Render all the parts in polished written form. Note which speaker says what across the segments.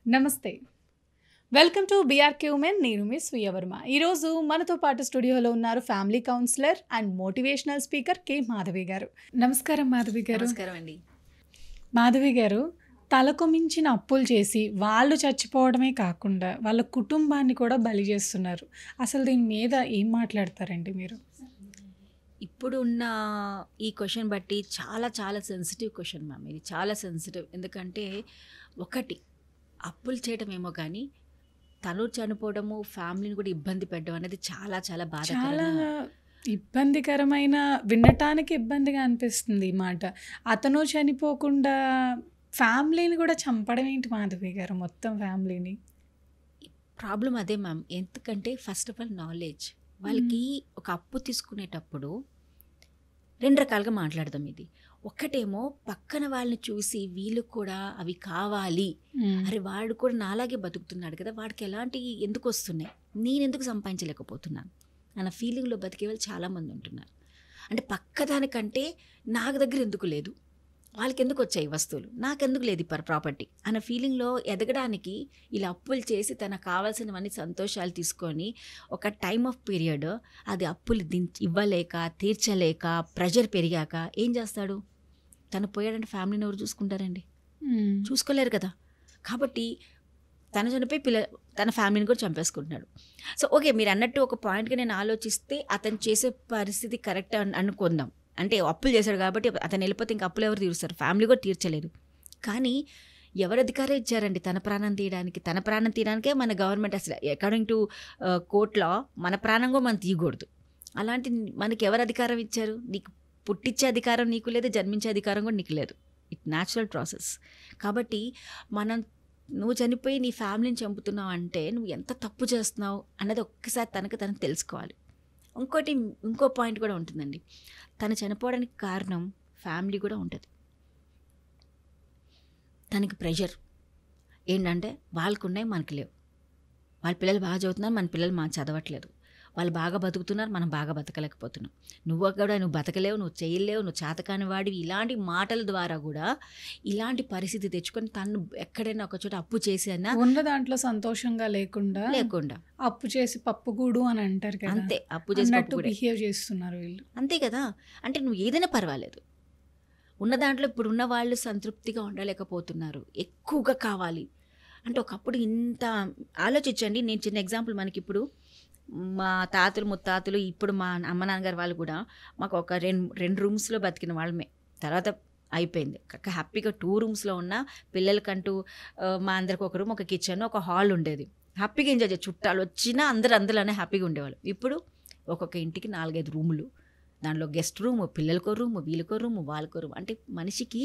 Speaker 1: నమస్తే. Welcome to BRK women. నేను మీ స్వీయ వర్మ. ఈరోజు మనతో పాటు స్టూడియోలో ఉన్నారు family counsellor and motivational speaker K Madhavi గారు. నమస్కారం మాధవి గారు.
Speaker 2: నమస్కారం అండి.
Speaker 1: మాధవి గారు, తలకు మించిన అప్పులు చేసి వాళ్ళు చచ్చిపోవడమే కాకుండా వాళ్ళ కుటుంబాన్ని కూడా బలి చేస్తున్నారు. అసలు దీని మీద ఏం మాట్లాడతారండి మీరు?
Speaker 2: ఇప్పుడు ఉన్న ఈ క్వశ్చన్ బట్టి చాలా చాలా సెన్సిటివ్ క్వశ్చన్ మ్యామ్. ఇది చాలా సెన్సిటివ్. ఎందుకంటే ఒకటి, అప్పులు చేయడం ఏమో కానీ తను చనిపోవడము, ఫ్యామిలీని కూడా ఇబ్బంది పెట్టడం అనేది చాలా చాలా
Speaker 1: చాలా
Speaker 2: బాధాకరమైన.
Speaker 1: ఇబ్బందికరమైన, వినటానికి ఇబ్బందిగా అనిపిస్తుంది ఈ మాట. అతను చనిపోకుండా ఫ్యామిలీని కూడా చంపడం ఏంటి మాధవి గారు, మొత్తం ఫ్యామిలీని?
Speaker 2: ప్రాబ్లం అదే మ్యామ్. ఎందుకంటే ఫస్ట్ ఆఫ్ ఆల్ నాలెడ్జ్. వాళ్ళకి ఒక అప్పు తీసుకునేటప్పుడు రెండు రకాలుగా మాట్లాడదాం. ఇది ఒక్కటేమో పక్కన వాళ్ళని చూసి వీళ్ళు కూడా అవి కావాలి, అరే వాడు కూడా నాలాగే బతుకుతున్నాడు కదా, వాడికి ఎలాంటి ఎందుకు వస్తున్నాయి, నేను ఎందుకు సంపాదించలేకపోతున్నాను అన్న ఫీలింగ్లో బతికే వాళ్ళు చాలామంది ఉంటున్నారు. అంటే పక్కదానికంటే నాకు దగ్గర ఎందుకు లేదు, వాళ్ళకి ఎందుకు వచ్చాయి వస్తువులు, నాకెందుకు లేదు ప్రాపర్టీ అన్న ఫీలింగ్లో ఎదగడానికి ఇలా అప్పులు చేసి తనకు కావాల్సినవన్నీ సంతోషాలు తీసుకొని ఒక టైమ్ ఆఫ్ పీరియడ్ అది అప్పులు ఇవ్వలేక, తీర్చలేక, ప్రెషర్ పెరిగాక ఏం చేస్తాడు? తను పోయాడంటే ఫ్యామిలీని ఎవరు చూసుకుంటారండి? చూసుకోలేరు కదా. కాబట్టి తన చనిపోయి తన ఫ్యామిలీని కూడా చంపేసుకుంటున్నాడు. సో ఓకే, మీరు అన్నట్టు ఒక పాయింట్గా నేను ఆలోచిస్తే అతను చేసే పరిస్థితి కరెక్ట్ అనుకుందాం. అంటే అప్పులు చేశాడు కాబట్టి అతను వెళ్ళిపోతే ఇంకా అప్పులు ఎవరు తీరుస్తారు? ఫ్యామిలీ కూడా తీర్చలేదు. కానీ ఎవరు అధికారం ఇచ్చారండి తన ప్రాణం తీయడానికి? తన ప్రాణం తీయడానికే మన గవర్నమెంట్ అసలు అకార్డింగ్ టు కోర్ట్ లా మన ప్రాణం కూడా మనం తీయకూడదు. అలాంటి మనకి ఎవరు అధికారం ఇచ్చారు? నీకు పుట్టించే అధికారం నీకు లేదు, జన్మించే అధికారం కూడా నీకు లేదు. It natural process. కాబట్టి నువ్వు చనిపోయి నీ ఫ్యామిలీని చంపుతున్నావు అంటే నువ్వు ఎంత తప్పు చేస్తున్నావు అన్నది ఒక్కసారి తనకు తెలుసుకోవాలి. ఇంకో పాయింట్ కూడా ఉంటుందండి. తను చనిపోవడానికి కారణం ఫ్యామిలీ కూడా ఉంటుంది. తనకి ప్రెషర్ ఏంటంటే వాళ్ళకు ఉన్నాయి, మనకు లేవు. వాళ్ళ పిల్లలు బాగా చదువుతున్నారు, మన పిల్లలు చదవట్లేదు. వాళ్ళు బాగా బతుకుతున్నారు, మనం బాగా బతకలేకపోతున్నాం. నువ్వు బతకలేవు, నువ్వు చేయలేవు, నువ్వు చేతకాని వాడివి, ఇలాంటి మాటల ద్వారా కూడా ఇలాంటి పరిస్థితి తెచ్చుకొని తను ఎక్కడైనా ఒక చోట అప్పు చేసి అన్నా
Speaker 1: ఉన్న దాంట్లో సంతోషంగా లేకుండా అప్పు చేసి పప్పుగూడు అని అంటారు కదా,
Speaker 2: అంతే. అప్పు చేసి
Speaker 1: బిహేవ్ చేస్తున్నారు వీళ్ళు,
Speaker 2: అంతే కదా. అంటే నువ్వు ఏదైనా పర్వాలేదు, ఉన్న దాంట్లో ఇప్పుడు ఉన్న వాళ్ళు సంతృప్తిగా ఉండలేకపోతున్నారు, ఎక్కువగా కావాలి అంటే. ఒకప్పుడు ఇంత ఆలోచించండి. నేను చిన్న ఎగ్జాంపుల్, మనకి ఇప్పుడు మా తాతలు ముత్తాతలు, ఇప్పుడు మా అమ్మ నాన్నగారు వాళ్ళు కూడా మాకు ఒక రెండు రూమ్స్లో బతికిన వాళ్ళమే. తర్వాత అయిపోయింది. హ్యాపీగా 2 రూమ్స్లో ఉన్న పిల్లలకంటూ మా అందరికి ఒక రూమ్, ఒక కిచెన్, ఒక హాల్ ఉండేది. హ్యాపీగా ఎంజాయ్ చేసి చుట్టాలు వచ్చినా అందరూ అందులోనే హ్యాపీగా ఉండేవాళ్ళు. ఇప్పుడు ఒక్కొక్క ఇంటికి 4-5 రూములు, దాంట్లో గెస్ట్ రూమ్, పిల్లలకో రూమ్, వీళ్ళకో రూమ్, వాళ్ళకో రూమ్. అంటే మనిషికి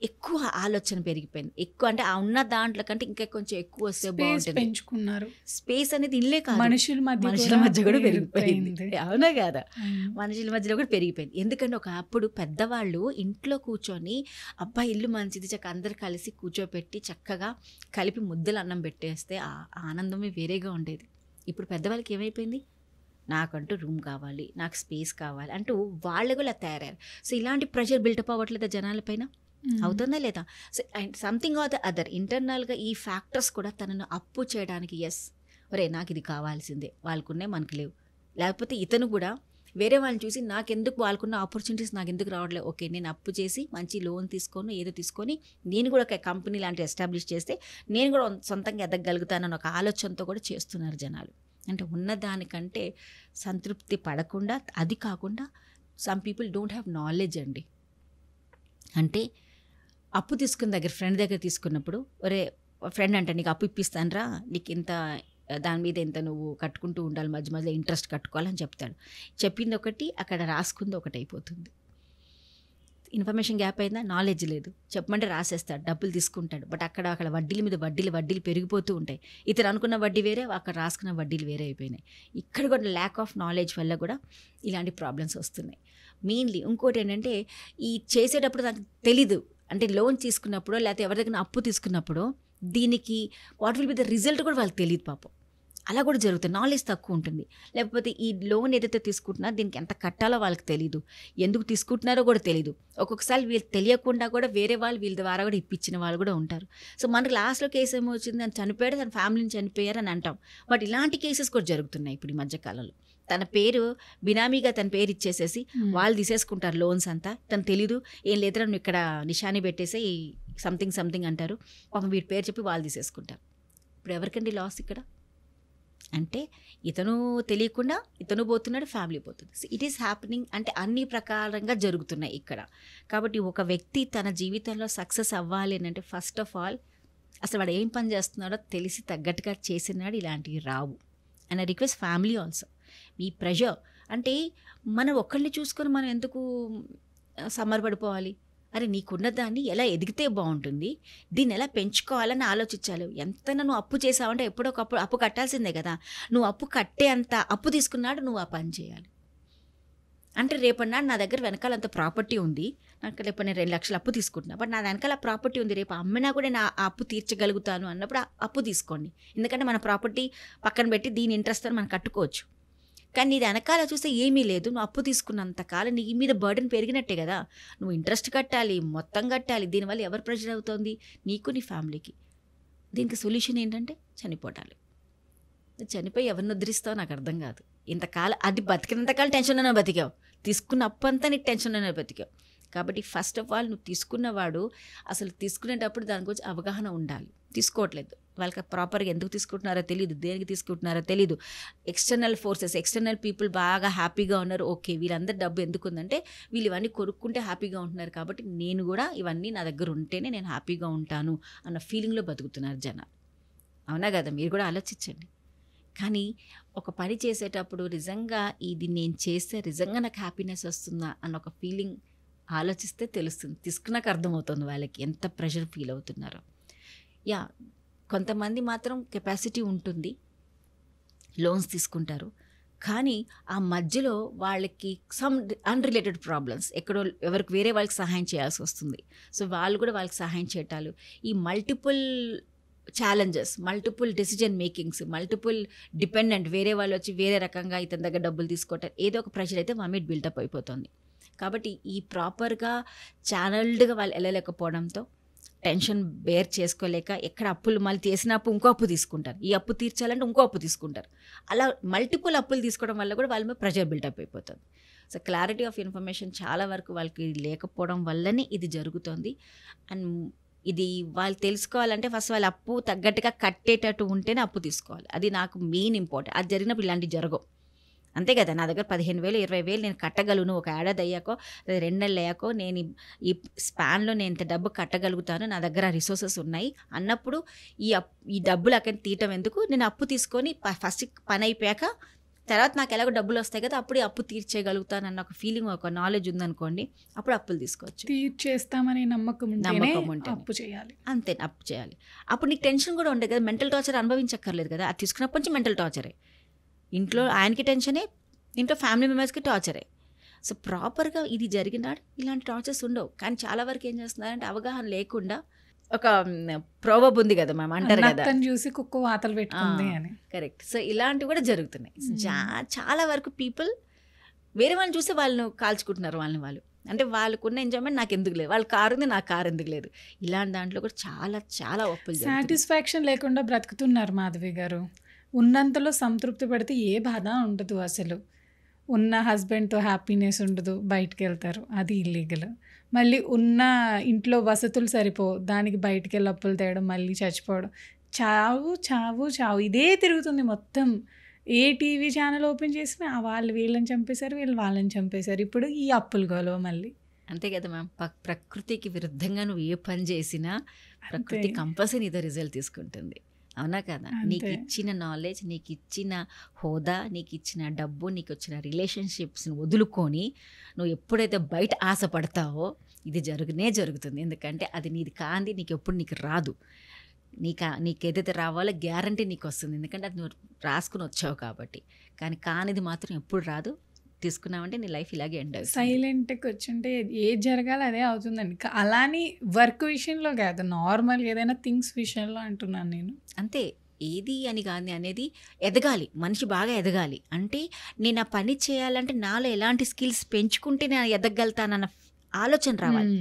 Speaker 2: ఎక్కువ ఆలోచన పెరిగిపోయింది. ఎక్కువ అంటే ఆ ఉన్న దాంట్లో కంటే ఇంకా కొంచెం ఎక్కువ వస్తే బాగుంటుంది.
Speaker 1: పెంచుకున్నారు.
Speaker 2: స్పేస్ అనేది ఇల్లే కాదు,
Speaker 1: మనుషుల మధ్య కూడా పెరిగిపోయింది.
Speaker 2: అవునా కదా, మనుషుల మధ్యలో కూడా పెరిగిపోయింది. ఎందుకంటే అప్పుడు పెద్దవాళ్ళు ఇంట్లో కూర్చొని అబ్బా ఇల్లు మంచిది, చక్కగా అందరు కలిసి కూర్చోపెట్టి చక్కగా కలిపి ముద్దలు అన్నం పెట్టేస్తే ఆ ఆనందమే వేరేగా ఉండేది. ఇప్పుడు పెద్దవాళ్ళకి ఏమైపోయింది? నాకంటూ రూమ్ కావాలి, నాకు స్పేస్ కావాలి అంటూ వాళ్ళు కూడా తయారయ్యారు. సో ఇలాంటి ప్రెషర్ బిల్డప్ అవ్వట్లేదా జనాల పైన? అవుతుందా లేదా? So and something or the other ఇంటర్నల్గా ఈ ఫ్యాక్టర్స్ కూడా తనను అప్పు చేయడానికి, ఎస్ ఒరే నాకు ఇది కావాల్సిందే, వాళ్ళకున్నే మనకు లేవు, లేకపోతే ఇతను కూడా వేరే వాళ్ళని చూసి నాకెందుకు, వాళ్ళకున్న ఆపర్చునిటీస్ నాకు ఎందుకు రావట్లేదు, ఓకే నేను అప్పు చేసి మంచి లోన్ తీసుకొని ఏదో తీసుకొని నేను కూడా ఒక కంపెనీ లాంటి ఎస్టాబ్లిష్ చేస్తే నేను కూడా సొంతంగా ఎదగలుగుతానని ఒక ఆలోచనతో కూడా చేస్తున్నారు జనాలు. అంటే ఉన్నదానికంటే సంతృప్తి పడకుండా, అది కాకుండా some people don't have knowledge అండి. అంటే అప్పు తీసుకున్న ఫ్రెండ్ దగ్గర తీసుకున్నప్పుడు, ఒరే ఫ్రెండ్ అంటే నీకు అప్పు ఇప్పిస్తానరా, నీకు ఇంత దాని మీద ఇంత నువ్వు కట్టుకుంటూ ఉండాలి, మధ్య మధ్యలో ఇంట్రెస్ట్ కట్టుకోవాలని చెప్తాడు. చెప్పింది ఒకటి, అక్కడ రాసుకుంది ఒకటి అయిపోతుంది. ఇన్ఫర్మేషన్ గ్యాప్ అయిందా? నాలెడ్జ్ లేదు. చెప్పమంటే రాసేస్తాడు, డబ్బులు తీసుకుంటాడు. బట్ అక్కడ వడ్డీల మీద వడ్డీలు పెరిగిపోతూ ఉంటాయి. ఇతను అనుకున్న వడ్డీ వేరే, అక్కడ రాసుకున్న వడ్డీలు వేరే అయిపోయినాయి. ఇక్కడ కూడా ల్యాక్ ఆఫ్ నాలెడ్జ్ వల్ల కూడా ఇలాంటి ప్రాబ్లమ్స్ వస్తున్నాయి. మెయిన్లీ ఇంకోటి ఏంటంటే, ఈ చేసేటప్పుడు నాకు తెలీదు. అంటే లోన్ తీసుకున్నప్పుడు లేకపోతే ఎవరి దగ్గర అప్పు తీసుకున్నప్పుడు దీనికి what will be the result కూడా వాళ్ళకి తెలియదు పాపం. అలా కూడా జరుగుతుంది. నాలెడ్జ్ తక్కువ ఉంటుంది. లేకపోతే ఈ లోన్ ఏదైతే తీసుకుంటున్నారో దీనికి ఎంత కట్టాలో వాళ్ళకి తెలీదు, ఎందుకు తీసుకుంటున్నారో కూడా తెలీదు. ఒక్కొక్కసారి వీళ్ళు తెలియకుండా కూడా వేరే వాళ్ళు వీళ్ళ ద్వారా కూడా ఇప్పించిన వాళ్ళు కూడా ఉంటారు. సో మనకి లాస్ట్లో కేసు ఏమొచ్చింది, అని చనిపోయాడు, తన ఫ్యామిలీని చనిపోయారు అని అంటాం. బట్ ఇలాంటి కేసెస్ కూడా జరుగుతున్నాయి ఇప్పుడు ఈ మధ్యకాలంలో. తన పేరు బినామీగా తన పేరు ఇచ్చేసేసి వాళ్ళు తీసేసుకుంటారు లోన్స్ అంతా. తను తెలీదు, ఏం లేదురా నువ్వు ఇక్కడ నిషాని పెట్టేసి సంథింగ్ అంటారు. పాపం వీడి పేరు చెప్పి వాళ్ళు తీసేసుకుంటారు. ఇప్పుడు ఎవరికండి లాస్ ఇక్కడ? అంటే ఇతను తెలియకుండా ఇతను పోతున్నాడు, ఫ్యామిలీ పోతుంది. So it is happening. అంటే అన్ని ప్రకారంగా జరుగుతున్నాయి ఇక్కడ. కాబట్టి ఒక వ్యక్తి తన జీవితంలో సక్సెస్ అవ్వాలి అని అంటే ఫస్ట్ ఆఫ్ ఆల్ అసలు వాడు ఏం పని చేస్తున్నాడో తెలిసి తగ్గట్టుగా చేసినాడు ఇలాంటివి రావు. And I request family also, మీ ప్రెషర్ అంటే మనం ఒక్కరిని చూసుకొని మనం ఎందుకు సమరపడిపోవాలి? అరే నీకున్న దాన్ని ఎలా ఎదిగితే బాగుంటుంది, దీన్ని ఎలా పెంచుకోవాలని ఆలోచించాలి. ఎంతైనా నువ్వు అప్పు చేసావంటే ఎప్పుడో ఒకప్పుడు అప్పు కట్టాల్సిందే కదా. నువ్వు అప్పు కట్టే అంత అప్పు తీసుకున్నాడు, నువ్వు ఆ పని చేయాలి. అంటే రేపన్నాడు నా దగ్గర వెనకాల అంత ప్రాపర్టీ ఉంది, నాకు రేపు నేను 2 లక్షలు అప్పు తీసుకుంటున్నా, బట్ నా వెనకాల ప్రాపర్టీ ఉంది, రేపు అమ్మినా కూడా నా ఆ అప్పు తీర్చగలుగుతాను అన్నప్పుడు ఆ అప్పు తీసుకోండి. ఎందుకంటే మన ప్రాపర్టీ పక్కన పెట్టి దీని ఇంట్రెస్ట్తో మనం కట్టుకోవచ్చు. కానీ నీది వెనకాల చూస్తే ఏమీ లేదు, నువ్వు అప్పు తీసుకున్నంతకాలం నీ మీద బర్డెన్ పెరిగినట్టే కదా. నువ్వు ఇంట్రెస్ట్ కట్టాలి, మొత్తం కట్టాలి. దీనివల్ల ఎవరు ప్రెషర్ అవుతుంది? నీకు, నీ ఫ్యామిలీకి. దీనికి సొల్యూషన్ ఏంటంటే చనిపోవటాలి. చనిపోయి ఎవరిని ఉద్ధరిస్తావు నాకు అర్థం కాదు. ఇంతకాలం అది బతికినంతకాలం టెన్షన్లోనే బతికావు, తీసుకున్న అప్పు అంతా నీకు టెన్షన్లోనే బతికావు. కాబట్టి ఫస్ట్ ఆఫ్ ఆల్ నువ్వు తీసుకున్నవాడు అసలు తీసుకునేటప్పుడు దాని గురించి అవగాహన ఉండాలి. తీసుకోవట్లేదు, వాళ్ళకి ప్రాపర్గా ఎందుకు తీసుకుంటున్నారో తెలియదు, దేనికి తీసుకుంటున్నారో తెలియదు. ఎక్స్టర్నల్ ఫోర్సెస్, ఎక్స్టర్నల్ పీపుల్ బాగా హ్యాపీగా ఉన్నారు, ఓకే వీళ్ళందరూ డబ్బు ఎందుకు ఉందంటే వీళ్ళు ఇవన్నీ కొనుక్కుంటే హ్యాపీగా ఉంటున్నారు, కాబట్టి నేను కూడా ఇవన్నీ నా దగ్గర ఉంటేనే నేను హ్యాపీగా ఉంటాను అన్న ఫీలింగ్లో బతుకుతున్నారు జనాలు. అవునా కదా? మీరు కూడా ఆలోచించండి. కానీ ఒక పని చేసేటప్పుడు నిజంగా ఇది నేను చేస్తే నిజంగా నాకు హ్యాపీనెస్ వస్తుందా అన్న ఒక ఫీలింగ్ ఆలోచిస్తే తెలుస్తుంది. తీసుకున్నాక అర్థమవుతుంది వాళ్ళకి ఎంత ప్రెషర్ ఫీల్ అవుతున్నారో. యా, కొంతమంది మాత్రం కెపాసిటీ ఉంటుంది, లోన్స్ తీసుకుంటారు, కానీ ఆ మధ్యలో వాళ్ళకి సమ్ అన్రిలేటెడ్ ప్రాబ్లమ్స్ ఎక్కడో ఎవరికి వేరే వాళ్ళకి సహాయం చేయాల్సి వస్తుంది. సో వాళ్ళు కూడా వాళ్ళకి సహాయం చేయటాలు, ఈ multiple challenges, multiple decision makings, multiple dependent, వేరే వాళ్ళు వచ్చి వేరే రకంగా ఇతని దగ్గర డబ్బులు తీసుకోవటం, ఏదో ఒక ప్రెషర్ అయితే మా మీద బిల్డప్ అయిపోతుంది. కాబట్టి ఈ ప్రాపర్గా ఛానల్డ్గా వాళ్ళు వెళ్ళలేకపోవడంతో టెన్షన్ బేర్ చేసుకోలేక ఎక్కడ అప్పులు మళ్ళీ చేసిన అప్పు ఇంకో అప్పు తీసుకుంటారు, ఈ అప్పు తీర్చాలంటే ఇంకో అప్పు తీసుకుంటారు. అలా మల్టిపుల్ అప్పులు తీసుకోవడం వల్ల కూడా వాళ్ళ మీద ప్రెషర్ బిల్డప్ అయిపోతుంది. సో క్లారిటీ ఆఫ్ ఇన్ఫర్మేషన్ చాలా వరకు వాళ్ళకి లేకపోవడం వల్లనే ఇది జరుగుతుంది. అండ్ ఇది వాళ్ళు తెలుసుకోవాలంటే ఫస్ట్ వాళ్ళు అప్పు తగ్గట్టుగా కట్టేటట్టు ఉంటేనే అప్పు తీసుకోవాలి. అది నాకు మెయిన్ ఇంపార్టెంట్. అది జరిగినప్పుడు ఇలాంటివి జరగవు. అంతే కదా, నా దగ్గర 15,000 20,000 నేను కట్టగలను, ఒక ఏడాది అయ్యాకో 2 నెలలు అయ్యాకో నేను ఈ స్పాన్లో నేను ఇంత డబ్బు కట్టగలుగుతాను, నా దగ్గర రిసోర్సెస్ ఉన్నాయి అన్నప్పుడు ఈ డబ్బులు అక్కడ తీయటం ఎందుకు, నేను అప్పు తీసుకొని ఫస్ట్ పని అయిపోయాక తర్వాత నాకు ఎలాగో డబ్బులు వస్తాయి కదా, అప్పుడు అప్పు తీర్చేయగలుగుతాను అన్న ఒక ఫీలింగ్, ఒక నాలెడ్జ్ ఉందనుకోండి, అప్పుడు అప్పులు తీసుకోవచ్చు.
Speaker 1: తీర్చేస్తామనే నమ్మకం ఉంటే అప్పు చేయాలి. అంతే,
Speaker 2: అప్పు చేయాలి. అప్పుడు నీకు టెన్షన్ కూడా ఉండదు కదా, మెంటల్ టార్చర్ అనుభవించక్కర్లేదు కదా. అది తీసుకున్నప్పటి నుంచి మెంటల్ టార్చరే, ఇంట్లో ఆయనకి టెన్షనే, ఇంట్లో ఫ్యామిలీ మెంబర్స్కి టార్చరే. సో ప్రాపర్గా ఇది జరిగినాడు ఇలాంటి టార్చర్స్ ఉండవు. కానీ చాలా వరకు ఏం చేస్తున్నారంటే అవగాహన లేకుండా, ఒక ప్రోవర్బ్ ఉంది కదా మనం అంటారు కదా,
Speaker 1: చూసి కుక్క వాతలు పెట్టుకుంది అని.
Speaker 2: కరెక్ట్. సో ఇలాంటివి కూడా జరుగుతున్నాయి. చాలా వరకు పీపుల్ వేరే వాళ్ళని చూసి వాళ్ళను కాల్చుకుంటున్నారు వాళ్ళని వాళ్ళు. అంటే వాళ్ళకున్న ఎంజాయ్మెంట్ నాకు ఎందుకు లేదు, వాళ్ళ కారు ఉంది నాకు కారు ఎందుకు లేదు, ఇలాంటి దాంట్లో కూడా చాలా చాలా ఒప్పులు,
Speaker 1: సాటిస్ఫాక్షన్ లేకుండా బ్రతుకుతున్నారు మాధవి గారు. ఉన్నంతలో సంతృప్తి పడితే ఏ బాధ ఉండదు అసలు. ఉన్న హస్బెండ్తో హ్యాపీనెస్ ఉండదు, బయటికి వెళ్తారు, అది ఇల్లీగల్. మళ్ళీ ఉన్న ఇంట్లో వసతులు సరిపోవు, దానికి బయటికి వెళ్ళి అప్పులు తేయడం, మళ్ళీ చచ్చిపోవడం, చావు చావు చావు ఇదే తిరుగుతుంది మొత్తం. ఏ టీవీ ఛానల్ ఓపెన్ చేసినా వాళ్ళు వీళ్ళని చంపేశారు, వీళ్ళు వాళ్ళని చంపేశారు, ఇప్పుడు ఈ అప్పులు గొలవ మళ్ళీ.
Speaker 2: అంతే కదా మ్యామ్, ప్రకృతికి విరుద్ధంగా నువ్వు ఏ పని చేసినా ప్రకృతి కంపల్సరీ ఇదే రిజల్ట్ తీసుకుంటుంది. అవునా కదా? నీకు ఇచ్చిన నాలెడ్జ్, నీకు ఇచ్చిన హోదా, నీకు ఇచ్చిన డబ్బు, నీకు వచ్చిన రిలేషన్షిప్స్ని వదులుకొని నువ్వు ఎప్పుడైతే బయట ఆశపడతావో ఇది జరుగుతుంది. ఎందుకంటే అది నీది కాంది, నీకు ఎప్పుడు నీకు రాదు. నీకు ఏదైతే రావాలో గ్యారంటీ నీకు వస్తుంది, ఎందుకంటే అది నువ్వు రాసుకుని వచ్చావు కాబట్టి. కానీ కానిది మాత్రం ఎప్పుడు రాదు. తీసుకున్నామంటే నీ లైఫ్ ఇలాగే ఎండ్ అవుతుంది.
Speaker 1: సైలెంట్గా కూర్చుంటే ఏది జరగాలి అదే అవుతుందండి. అలాని వర్క్ విషయంలో కాదు, నార్మల్ ఏదైనా థింగ్స్ విషయంలో అంటున్నాను నేను.
Speaker 2: అంతే. ఏది అని కాదు అనేది ఎదగాలి, మనిషి బాగా ఎదగాలి. అంటే నేను ఆ పని చేయాలంటే నాలో ఎలాంటి స్కిల్స్ పెంచుకుంటే నేను ఎదగలుగుతానన్న ఆలోచన రావాలి.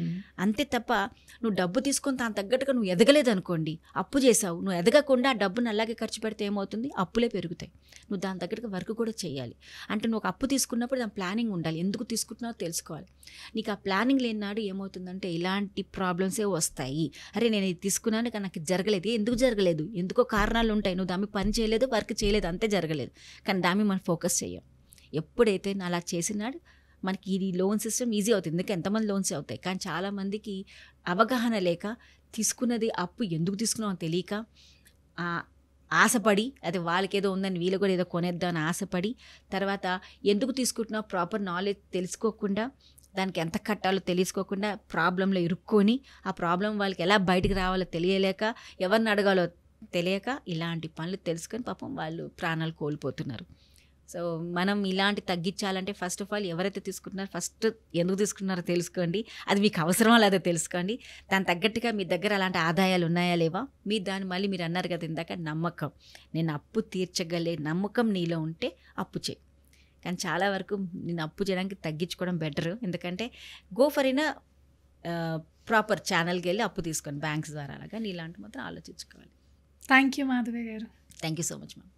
Speaker 2: అంతే తప్ప నువ్వు డబ్బు తీసుకొని దాని తగ్గట్టుగా నువ్వు ఎదగలేదు అనుకోండి, అప్పు చేసావు, నువ్వు ఎదగకుండా ఆ డబ్బును అలాగే ఖర్చు పెడితే ఏమవుతుంది, అప్పులే పెరుగుతాయి. నువ్వు దాని తగ్గట్టుగా వర్క్ కూడా చేయాలి. అంటే నువ్వు ఒక అప్పు తీసుకున్నప్పుడు దాని ప్లానింగ్ ఉండాలి, ఎందుకు తీసుకుంటున్నావో తెలుసుకోవాలి. నీకు ఆ ప్లానింగ్ లేనినాడు ఏమవుతుందంటే ఇలాంటి ప్రాబ్లమ్సే వస్తాయి. అరే నేను ఇది తీసుకున్నాను కానీ నాకు జరగలేదు, ఎందుకు జరగలేదు, ఎందుకో కారణాలు ఉంటాయి. నువ్వు దాని పని చేయలేదు, వర్క్ చేయలేదు, అంతే జరగలేదు. కానీ దాని మనం ఫోకస్ చేయం. ఎప్పుడైతే నేను అలా చేసినాడు మనకి ఇది లోన్ సిస్టమ్ ఈజీ అవుతుంది. ఎందుకంటే ఎంతమంది లోన్స్ అవుతాయి, కానీ చాలామందికి అవగాహన లేక తీసుకున్నది అప్పు ఎందుకు తీసుకున్నామో తెలియక ఆశపడి, అది వాళ్ళకి ఏదో ఉందని వీళ్ళు కూడా ఏదో కొనేద్దామని ఆశపడి, తర్వాత ఎందుకు తీసుకుంటున్నావు ప్రాపర్ నాలెడ్జ్ తెలుసుకోకుండా, దానికి ఎంత కట్టాలో తెలుసుకోకుండా ప్రాబ్లంలో ఇరుక్కొని, ఆ ప్రాబ్లం వాళ్ళకి ఎలా బయటకు రావాలో తెలియలేక, ఎవరిని అడగాలో తెలియక ఇలాంటి పనులు తెలుసుకొని పాపం వాళ్ళు ప్రాణాలు కోల్పోతున్నారు. సో మనం ఇలాంటి తగ్గించాలంటే ఫస్ట్ ఆఫ్ ఆల్ ఎవరైతే తీసుకుంటున్నారో ఫస్ట్ ఎందుకు తీసుకుంటున్నారో తెలుసుకోండి, అది మీకు అవసరమా లేదో తెలుసుకోండి. దాని తగ్గట్టుగా మీ దగ్గర అలాంటి ఆదాయాలు ఉన్నాయా లేవా, మీరు దాన్ని మళ్ళీ మీరు అన్నారు కదా ఇందాక నమ్మకం, నేను అప్పు తీర్చగలే నమ్మకం నీలో ఉంటే అప్పు చేయి. కానీ చాలా వరకు నేను అప్పు చేయడానికి తగ్గించుకోవడం బెటర్. ఎందుకంటే గో ఫర్ ఇన్ ప్రాపర్ ఛానల్కి వెళ్ళి అప్పు తీసుకొని బ్యాంక్స్ ద్వారా, అలాగా ఇలాంటి మాత్రం ఆలోచించుకోవాలి.
Speaker 1: థ్యాంక్ యూ మాధవి గారు.
Speaker 2: Thank you so much ma'am.